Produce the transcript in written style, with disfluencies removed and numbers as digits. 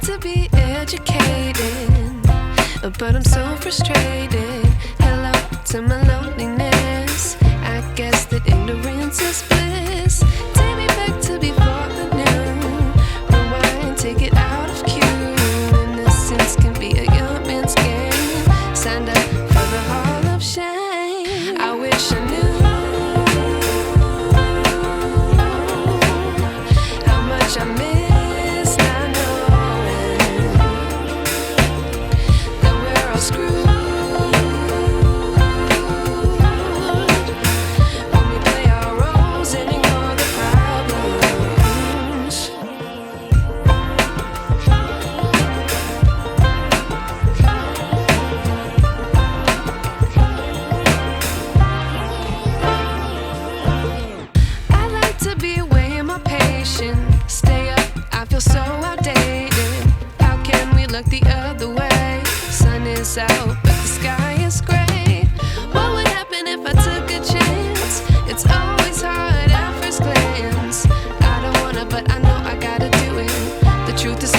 to be educated, but I'm so frustrated. Hello to my loneliness. I guess that ignorance is bliss. Take me back to before the noon. Rewind, take it out of cue. Innocence can be a young man's game. Signed up for the hall of shame. I wish I knew how much I miss not knowing that we're all screwed when we play our roles and ignore the problems. I like to be weighing my patience. Stay up, I feel so outdated. How can we look the other way? Sun is out, but the sky is gray. What would happen if I took a chance? It's always hard at first glance. I don't wanna, but I know I gotta do it. The truth is